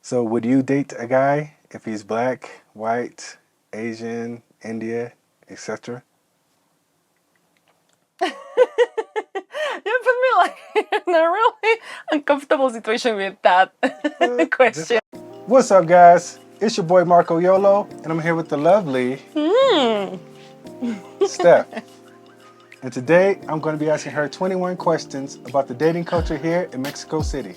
So would you date a guy if he's black, white, Asian, India, etc.? You put me like in a really uncomfortable situation with that question. What's up, guys? It's your boy Marco Yolo, and I'm here with the lovely Steph. And today I'm going to be asking her 21 questions about the dating culture here in Mexico City.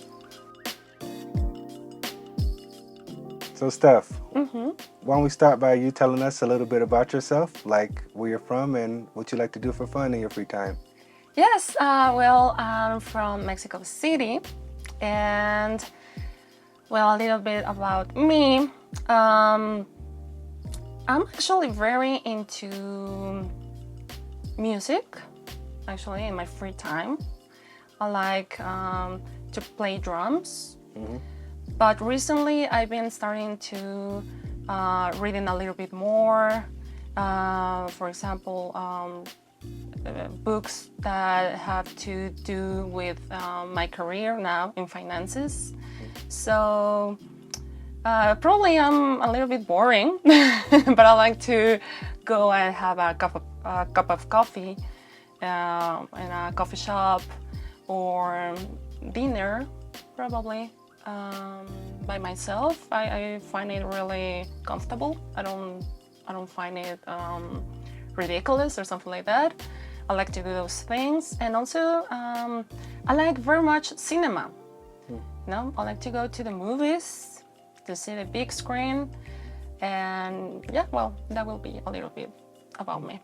So Steph, why don't we start by you telling us a little bit about yourself, like where you're from and what you like to do for fun in your free time? Yes, well, I'm from Mexico City, and well, a little bit about me. I'm actually very into music, actually, in my free time. I like to play drums, but recently I've been starting to reading a little bit more. For example, books that have to do with my career now in finances. So probably I'm a little bit boring, but I like to go and have a cup of coffee in a coffee shop or dinner, probably by myself. I find it really comfortable. I don't find it ridiculous or something like that. I like to do those things, and also I like very much cinema. I like to go to the movies to see the big screen, and yeah, well, that will be a little bit about me.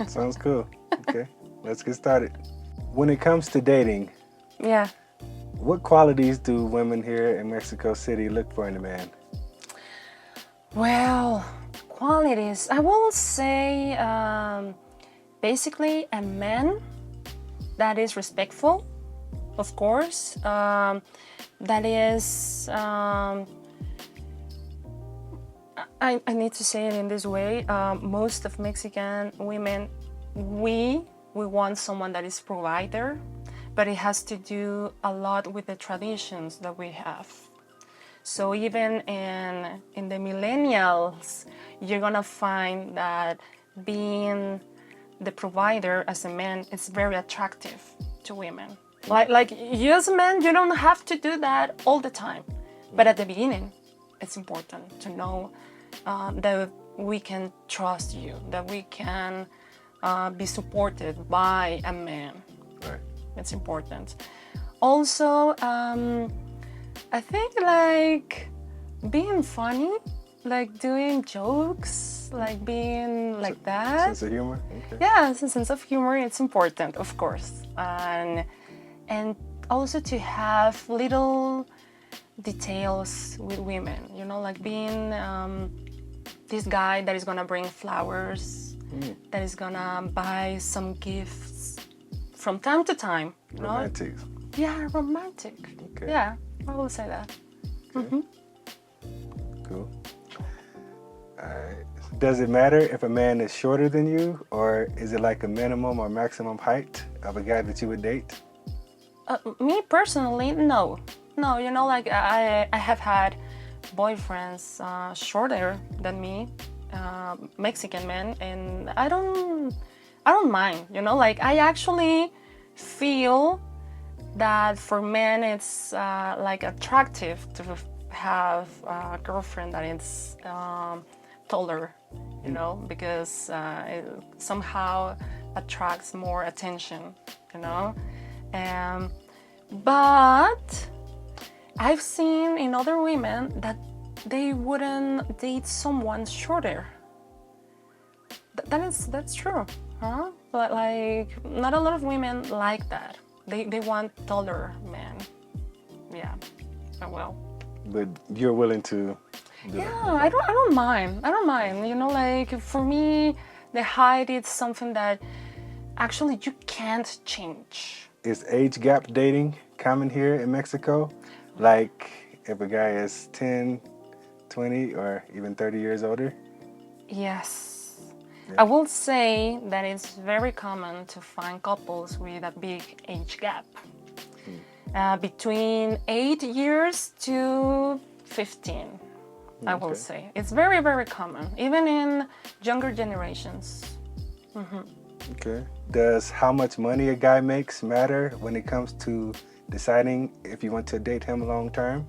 Sounds cool. Okay, let's get started. When it comes to dating, Yeah. what qualities do women here in Mexico City look for in a man? Well, qualities. I will say basically a man that is respectful, of course. That is, I need to say it in this way. Most of Mexican women, we want someone that is provider, but it has to do a lot with the traditions that we have. So even in the millennials, you're gonna find that being the provider as a man is very attractive to women. Like you as a man, you don't have to do that all the time. But at the beginning, it's important to know that we can trust you, that we can be supported by a man. Right. It's important. Also, I think like being funny, like doing jokes, like being like that. Sense of humor? Okay. Yeah, it's a sense of humor. It's important, of course, and also to have little details with women. Like being this guy that is gonna bring flowers, that is gonna buy some gifts from time to time. Romantic. Yeah, romantic. Okay. Yeah, I will say that. Okay. Cool. All right. Does it matter if a man is shorter than you, or is it like a minimum or maximum height of a guy that you would date? Me personally, no. No, like I have had boyfriends shorter than me, Mexican men, and I don't mind. Like I actually feel that for men it's like attractive to have a girlfriend that is taller, because it somehow attracts more attention, but I've seen in other women that they wouldn't date someone shorter. That's true, huh? But like not a lot of women like that. They want taller men. Yeah, well. But you're willing to do Yeah, that? I don't mind. I don't mind. Like for me, the height is something that actually you can't change. Is age gap dating common here in Mexico? Like if a guy is 10, 20, or even 30 years older? Yes. Yeah. I will say that it's very common to find couples with a big age gap. Between 8 years to 15, I will Okay. say. It's very, very common, even in younger generations. Okay. Does how much money a guy makes matter when it comes to deciding if you want to date him long term?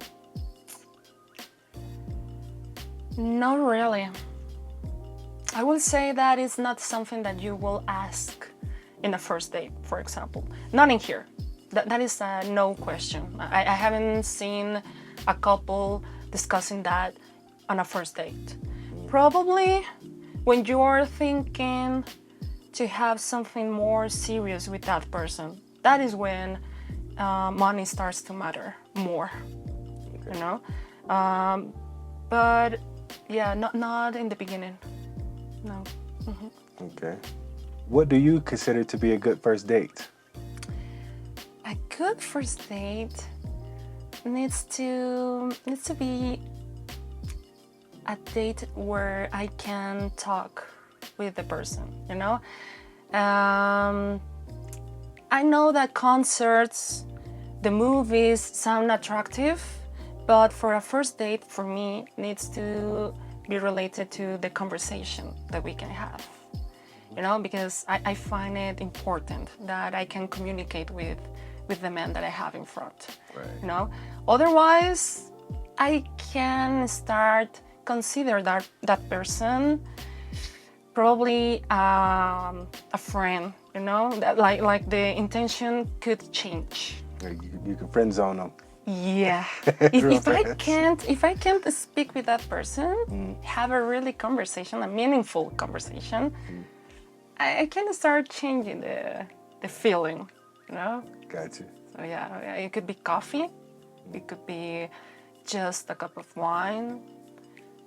Not really. I will say that is not something that you will ask in a first date, for example. Not in here. That is a no question. I haven't seen a couple discussing that on a first date. Probably when you're thinking to have something more serious with that person, that is when money starts to matter more, you know? But yeah, not in the beginning. No. Okay. What do you consider to be a good first date? A good first date needs to be a date where I can talk with the person, you know? I know that concerts, the movies sound attractive, but for a first date, for me, needs to be related to the conversation that we can have, you know, because I find it important that I can communicate with the man that I have in front, Right. you know. Otherwise, I can start consider that person probably a friend, you know, that like the intention could change. You can friend zone them. Yeah. Real if I fast. can't speak with that person, have a really conversation, a meaningful conversation, I can start changing the feeling, you know. Gotcha. So yeah, it could be coffee, it could be just a cup of wine,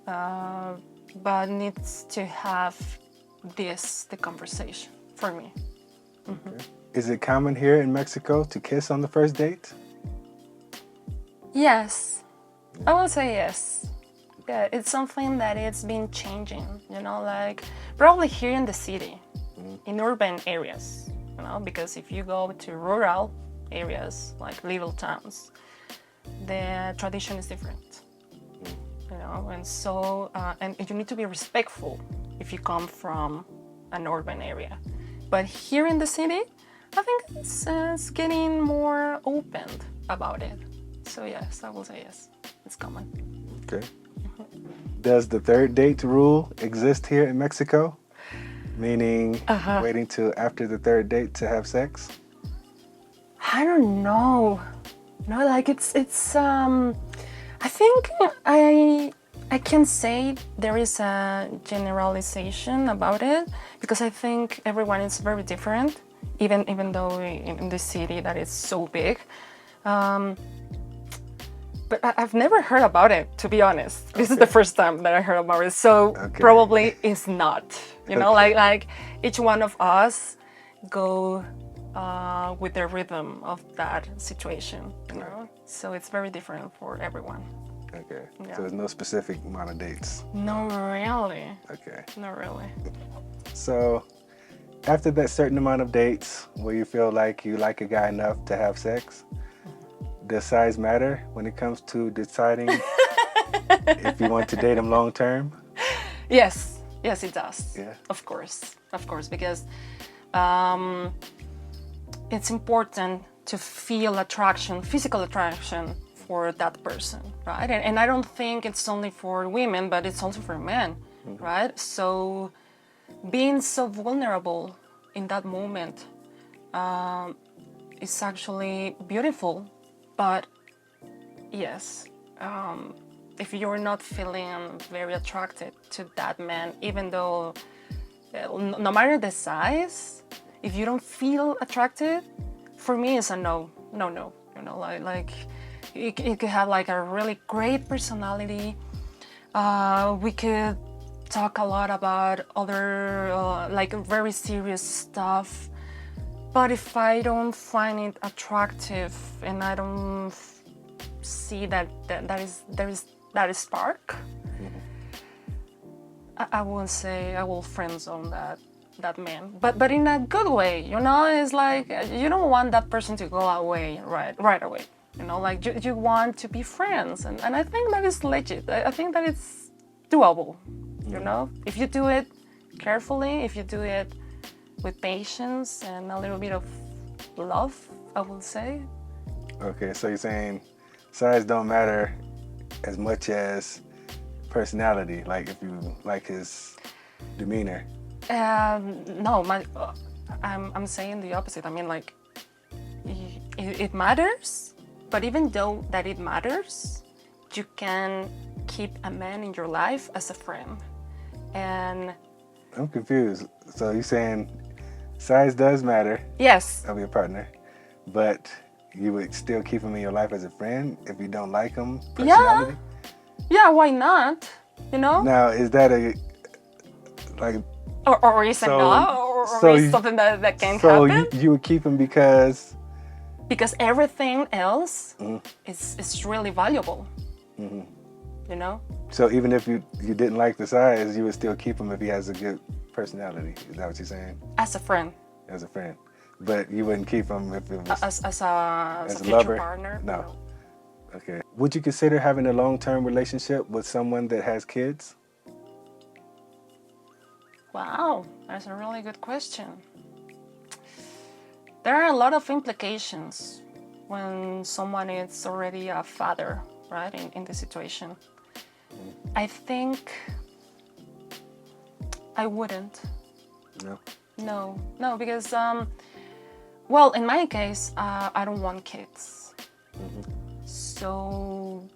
but needs to have the conversation for me. Okay. Is it common here in Mexico to kiss on the first date? Yes, I will say yes. Yeah, it's something that it's been changing, you know, like probably here in the city, in urban areas, you know, because if you go to rural areas, like little towns, the tradition is different, you know, and so, and you need to be respectful if you come from an urban area. But here in the city, I think it's getting more open about it. So yes, I will say yes, it's common. Okay. Does the third date rule exist here in Mexico? Meaning waiting till after the third date to have sex? I don't know. No, like it's I think I can say there is a generalization about it because I think everyone is very different, even though in the city that is so big. But I've never heard about it, to be honest. This is the first time that I heard about it, so probably it's not. You know, like each one of us go with the rhythm of that situation, you know? So it's very different for everyone. Okay. Yeah. So there's no specific amount of dates. No, really. Okay. Not really. So after that certain amount of dates where you feel like you like a guy enough to have sex, does size matter when it comes to deciding if you want to date him long term? Yes, it does. Yeah. Of course, because it's important to feel attraction, physical attraction for that person, right? And I don't think it's only for women, but it's also for men, right? So being so vulnerable in that moment is actually beautiful, but yes, if you're not feeling very attracted to that man, even though no matter the size, if you don't feel attracted, for me it's a no. You know, like it could have like a really great personality. We could talk a lot about other like very serious stuff. But if I don't find it attractive and I don't see that there is that spark, I won't say I will friend zone that man. But in a good way, you know, it's like you don't want that person to go away right away. You know, like you want to be friends, and I think that is legit. I think that it's doable. You know, if you do it carefully, if you do it with patience and a little bit of love, I will say. Okay, so you're saying size don't matter as much as personality, like if you like his demeanor. No, I'm saying the opposite. I mean, like, it matters, but even though that it matters, you can keep a man in your life as a friend. And I'm confused. So you're saying size does matter yes, of your partner, but you would still keep him in your life as a friend if you don't like him personality? yeah, why not? You know? Now, is that a, like, Or is it so- not? Or so is you- something that can so happen? you would keep him because, Because everything else is really valuable. You know? so even if you didn't like the size, you would still keep him if he has a good personality. Is that what you're saying? As a friend, As a friend. But you wouldn't keep him if it was, as a as a future lover? partner. No. Okay. Would you consider having a long-term relationship with someone that has kids? Wow, that's a really good question. There are a lot of implications when someone is already a father, right, in this situation. I think I wouldn't. No. No, because, well, in my case, I don't want kids. So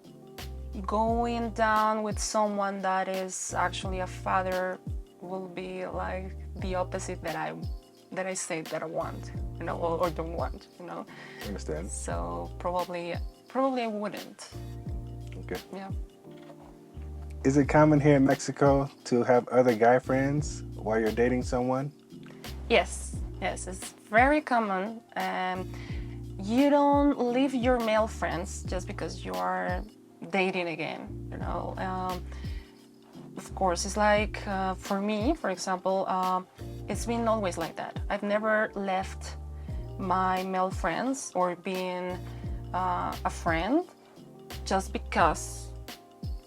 going down with someone that is actually a father will be like the opposite that I say that I want, you know, or don't want, you know. I understand. So probably I wouldn't. Okay. Yeah. Is it common here in Mexico to have other guy friends while you're dating someone? Yes, it's very common. You don't leave your male friends just because you are dating again, you know. Of course, it's like, for me, for example, it's been always like that. I've never left my male friends or been a friend just because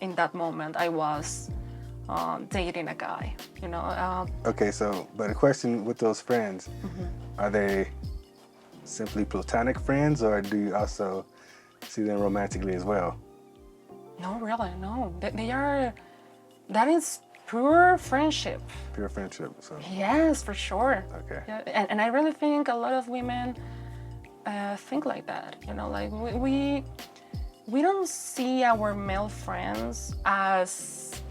in that moment I was dating a guy, you know. Okay, so, but a question with those friends, are they simply platonic friends, or do you also see them romantically as well? No, really, no. They are, that is pure friendship. Pure friendship, so, Yes, for sure. okay. Yeah, and I really think a lot of women think like that. You know, like we don't see our male friends as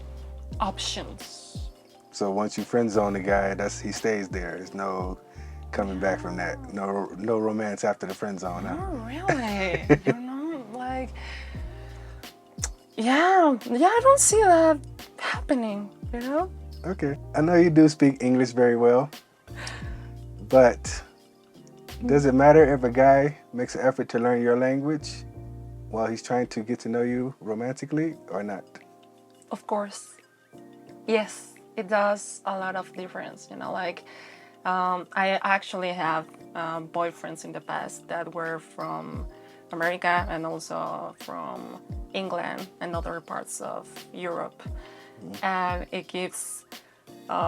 options. So once you friend zone the guy, he stays there. There's no coming back from that. No romance after the friend zone. Huh? Oh, really? You know, like, yeah, I don't see that happening. You know? Okay. I know you do speak English very well, but does it matter if a guy makes an effort to learn your language while he's trying to get to know you romantically or not? Of course. Yes, it does a lot of difference. You know, like, I actually have boyfriends in the past that were from America and also from England and other parts of Europe. And it gives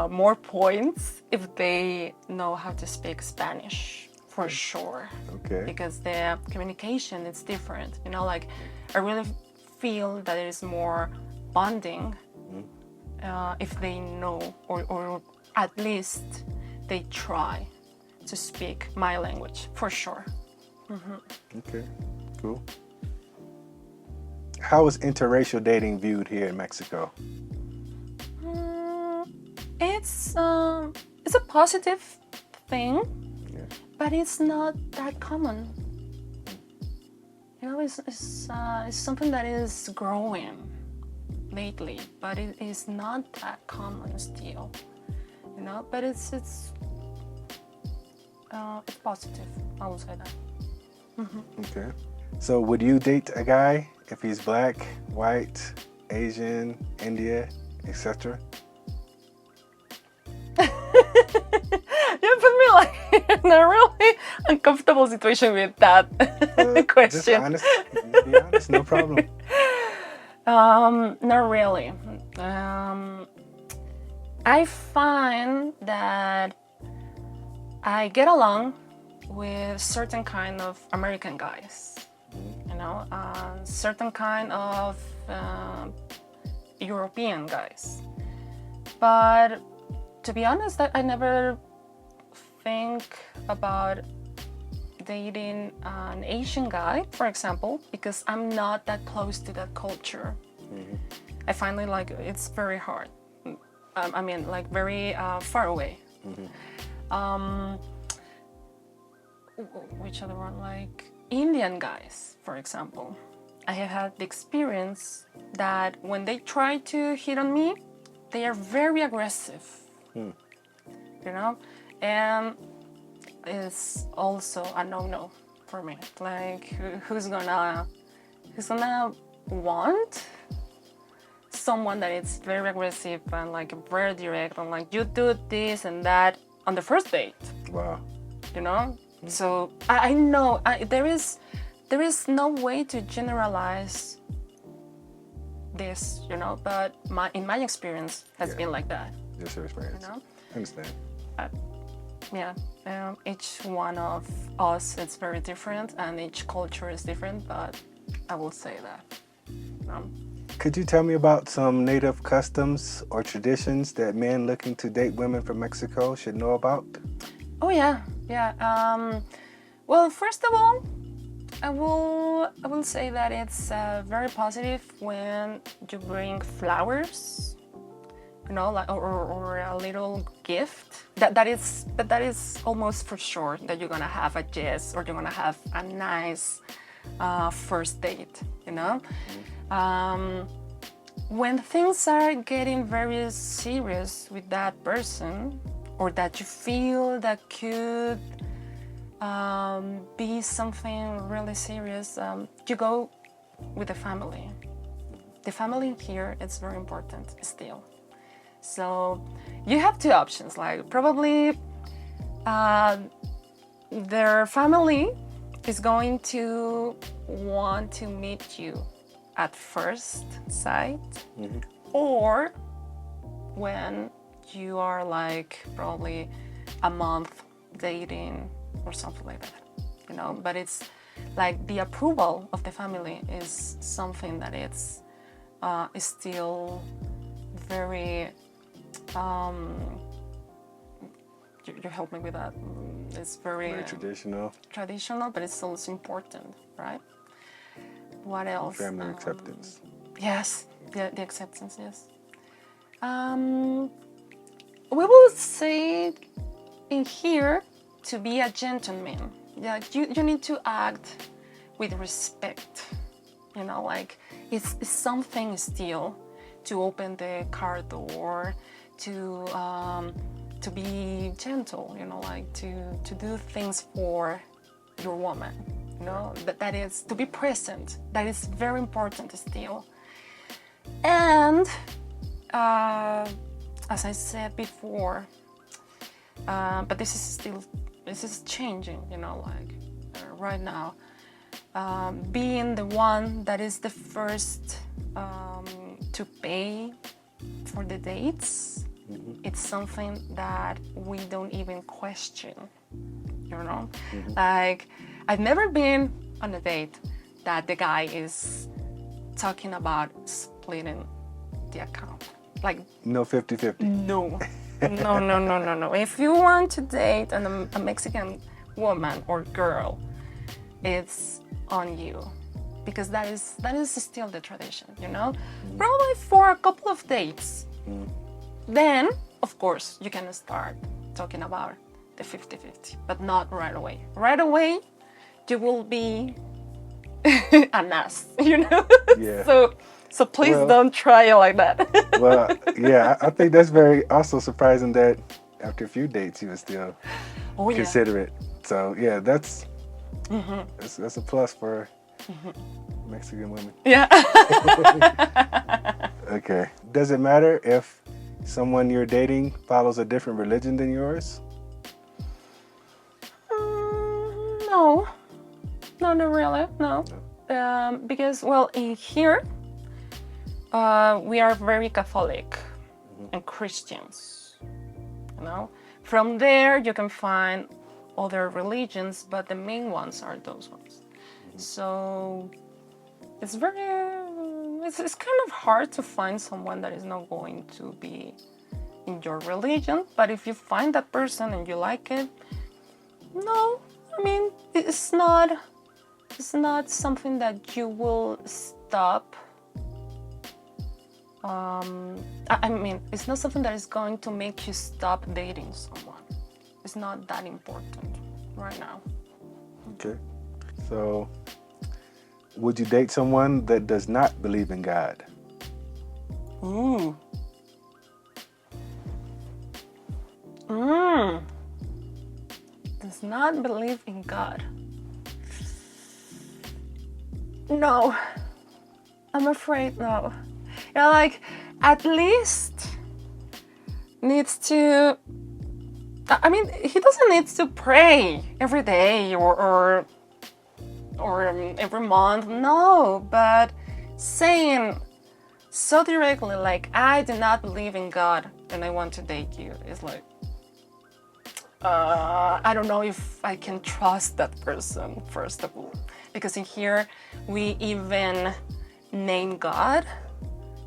more points if they know how to speak Spanish, for sure. Okay. Because the communication is different. You know, like, I really feel that it is more bonding if they know, or at least they try to speak my language, for sure. Okay, cool. How is interracial dating viewed here in Mexico? It's a positive thing, Yeah. but it's not that common. You know, it's something that is growing lately, but it is not that common still. You know, but it's positive. I will say that. Okay. So would you date a guy if he's black, white, Asian, India, etc.? You put me like in a really uncomfortable situation with that Just question. honest. Be honest, no problem. Not really. I find that I get along with certain kind of American guys, you know, certain kind of European guys. But to be honest, I never think about dating an Asian guy, for example, because I'm not that close to that culture. I find it like it's very hard. I mean, like very far away. Which other one? Like Indian guys, for example. I have had the experience that when they try to hit on me, they are very aggressive. You know, and it's also a no-no for me. Like, who's gonna want someone that is very aggressive and like very direct and like you do this and that on the first date? Wow. You know. So I know there is no way to generalize this, you know. But in my experience has been like that. Just your experience. You know. I understand. Yeah, each one of us is very different and each culture is different, but I will say that. Could you tell me about some native customs or traditions that men looking to date women from Mexico should know about? Oh yeah. Well, first of all, I will say that it's very positive when you bring flowers, you know, like or a little gift. That is almost for sure that you're gonna have a yes or you're gonna have a nice first date, you know. When things are getting very serious with that person, or that you feel that could be something really serious, you go with the family. The family here is very important still. So you have two options, like probably their family is going to want to meet you at first sight, or when you are like probably a month dating or something like that, you know. But it's like the approval of the family is something that it's is still very you help me with that. It's very traditional, but it's also important, right? What else? Family acceptance. Yes, the acceptance, yes. We will say in here to be a gentleman. Yeah, you need to act with respect. You know, like it's something still to open the car door, to be gentle. You know, like to do things for your woman. You know, that is to be present. That is very important still. And as I said before, but this is changing, you know, like right now, being the one that is the first to pay for the dates, it's something that we don't even question, you know. Like, I've never been on a date that the guy is talking about splitting the account. Like, no 50-50. No. No. If you want to date a Mexican woman or girl, it's on you, because that is still the tradition, you know. Probably for a couple of dates, then of course you can start talking about the 50-50, but not right away. Right away, you will be an ass, you know. Yeah. So please don't try it like that. Well, yeah, I think that's very also surprising that after a few dates you would still consider it. So yeah, that's a plus for Mexican women. Yeah. Okay. Does it matter if someone you're dating follows a different religion than yours? No, no, not really, no. Because, well, in here, we are very Catholic and Christians, you know. From there, you can find other religions, but the main ones are those ones. So it's it's kind of hard to find someone that is not going to be in your religion. But if you find that person and you like it, no, I mean, it's not something that you will stop. I mean, it's not something that is going to make you stop dating someone. It's not that important right now. Okay. So, would you date someone that does not believe in God? Ooh. Does not believe in God. No. I'm afraid no. You know, like, at least needs to, I mean, he doesn't need to pray every day or every month, no, but saying so directly, like, I do not believe in God and I want to date you, is like, I don't know if I can trust that person, first of all, because in here we even name God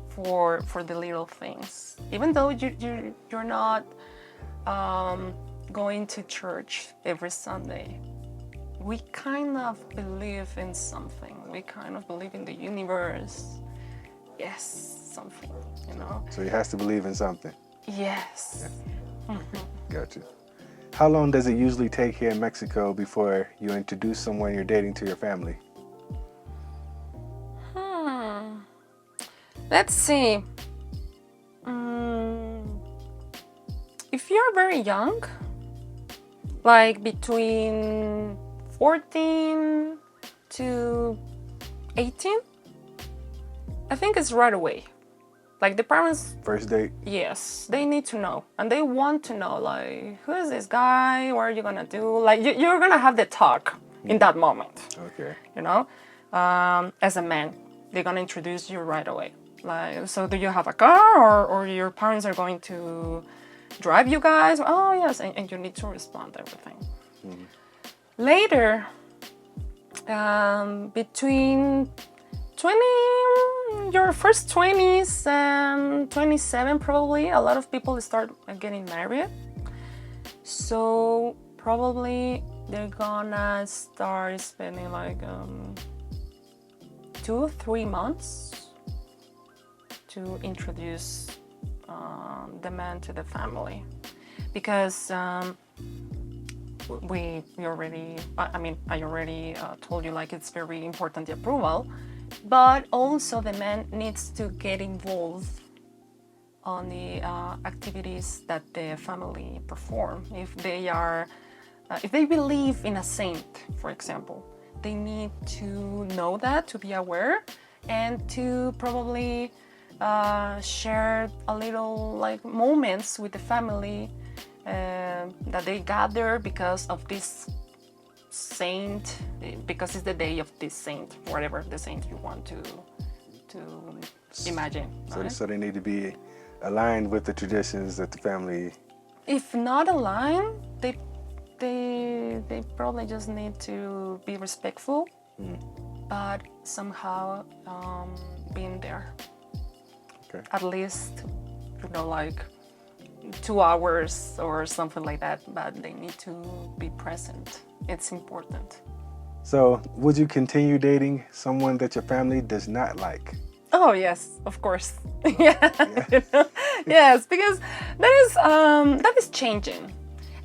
for the little things, even though you're not going to church every Sunday. We kind of believe in something. We kind of believe in the universe. Yes, something, you know. So he has to believe in something. Yes. Yeah. Gotcha. How long does it usually take here in Mexico before you introduce someone you're dating to your family? Let's see. If you're very young, like between 14 to 18, I think it's right away. Like the parents, First date? yes, they need to know. And they want to know, like, who is this guy? What are you gonna do? Like, you're gonna have the talk in that moment. Okay. You know? As a man, they're gonna introduce you right away. Like, so do you have a car, or your parents are going to drive you guys? Oh, yes, and you need to respond to everything. Later, between your first 20s and 27, probably, a lot of people start getting married. So probably they're gonna start spending like 2-3 months to introduce the man to the family, because I already told you, like, it's very important, the approval, but also the man needs to get involved on the activities that the family perform. If they believe in a saint, for example, they need to know that, to be aware, and to probably share a little, like, moments with the family that they gather because of this saint, because it's the day of this saint, whatever the saint you want to imagine. Right? So they need to be aligned with the traditions that the family. If not aligned, they probably just need to be respectful, but somehow being there. Okay. At least, like 2 hours or something like that, but they need to be present. It's important. So, would you continue dating someone that your family does not like? Oh yes, of course. Yeah. Yes, because that is changing,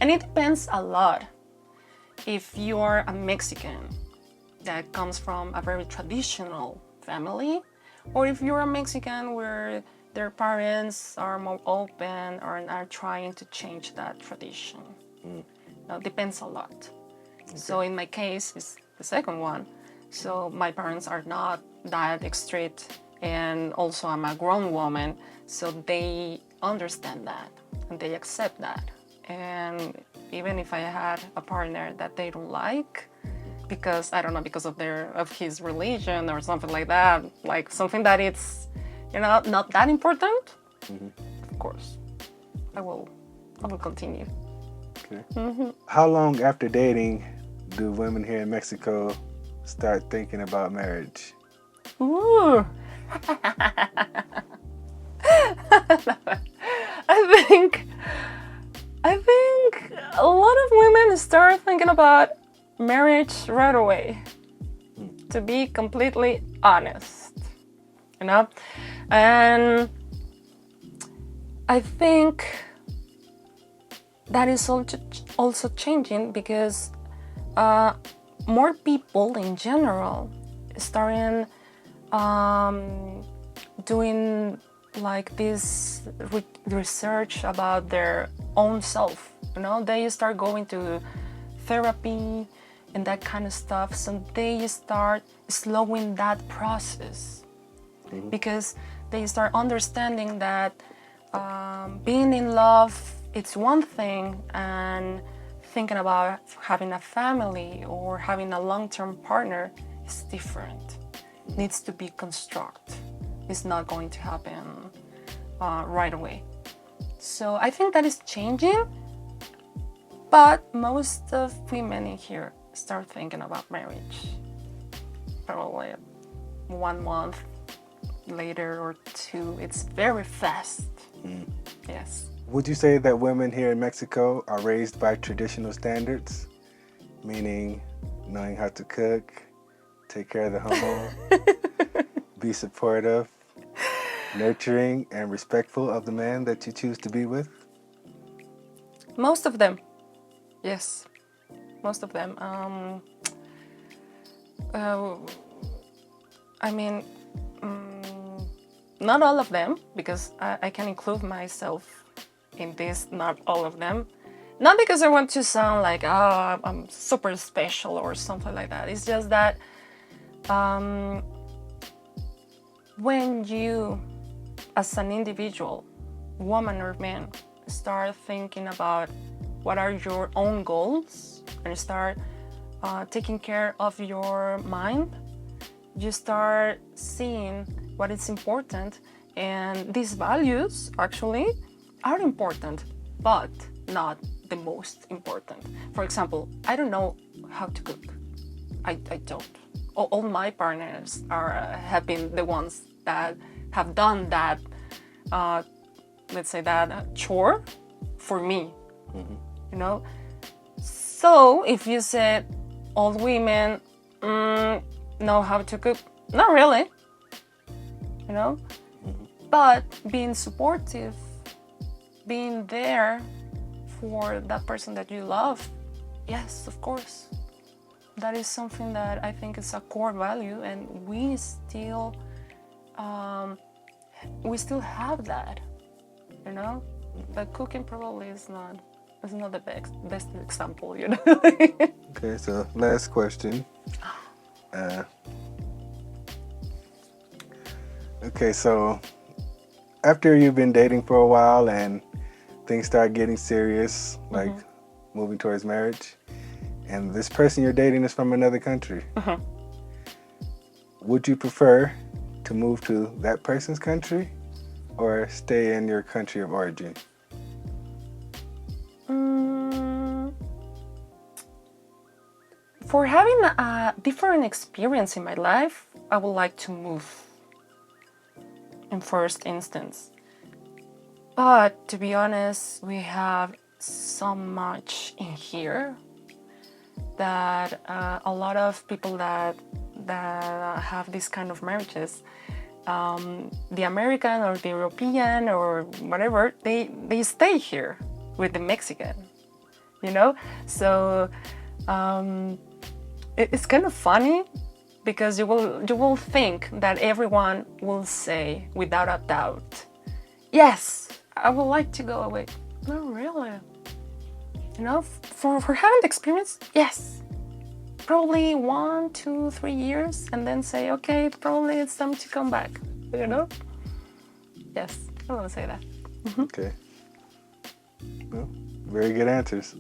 and it depends a lot. If you are a Mexican that comes from a very traditional family, or if you're a Mexican where their parents are more open or are trying to change that tradition. It depends a lot. Okay. So in my case, it's the second one. So my parents are not that strict, and also I'm a grown woman, so they understand that and they accept that. And even if I had a partner that they don't like, because I don't know, because of his religion or something like that, like something that it's, not that important, of course, I will continue. Okay. How long after dating do women here in Mexico start thinking about marriage? Ooh. I think a lot of women start thinking about marriage right away. To be completely honest, and I think that is also changing because more people in general starting doing like this research about their own self. They start going to therapy and that kind of stuff, so they start slowing that process because they start understanding that being in love, it's one thing, and thinking about having a family or having a long-term partner is different. It needs to be constructed. It's not going to happen right away. So I think that is changing, but most of women in here start thinking about marriage probably 1 month later or 2. It's very fast. Yes. Would you say that women here in Mexico are raised by traditional standards, meaning knowing how to cook, take care of the home, be supportive, nurturing, and respectful of the man that you choose to be with? Most of them, yes. Most of them. I mean, not all of them, because I can include myself in this, not all of them. Not because I want to sound like, I'm super special or something like that. It's just that when you, as an individual, woman or man, start thinking about what are your own goals and start taking care of your mind, you start seeing what is important, and these values actually are important, but not the most important. For example, I don't know how to cook. I don't. All my partners have been the ones that have done that, let's say that chore for me, So if you said all women know how to cook, not really, but being supportive, being there for that person that you love, yes, of course. That is something that I think is a core value, and we still have that, But cooking probably is not the best example, Okay, so last question. Okay, so after you've been dating for a while and things start getting serious, like moving towards marriage, and this person you're dating is from another country, would you prefer to move to that person's country or stay in your country of origin? For having a different experience in my life, I would like to move in first instance. But to be honest, we have so much in here that a lot of people that have this kind of marriages, the American or the European or whatever, they stay here with the Mexican, So it's kind of funny because you will think that everyone will say without a doubt, yes, I would like to go away. Not really. For having the experience, yes. Probably 1, 2, 3 years, and then say, okay, probably it's time to come back. Yes, I want to say that. Okay. Well, very good answers.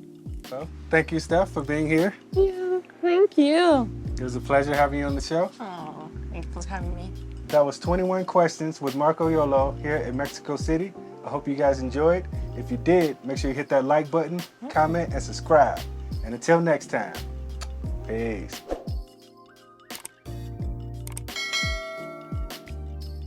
Well, thank you, Steph, for being here. Yeah. Thank you. It was a pleasure having you on the show. Oh, thanks for having me. That was 21 Questions with Marco Yolo here in Mexico City. I hope you guys enjoyed. If you did, make sure you hit that like button, comment, and subscribe. And until next time, peace.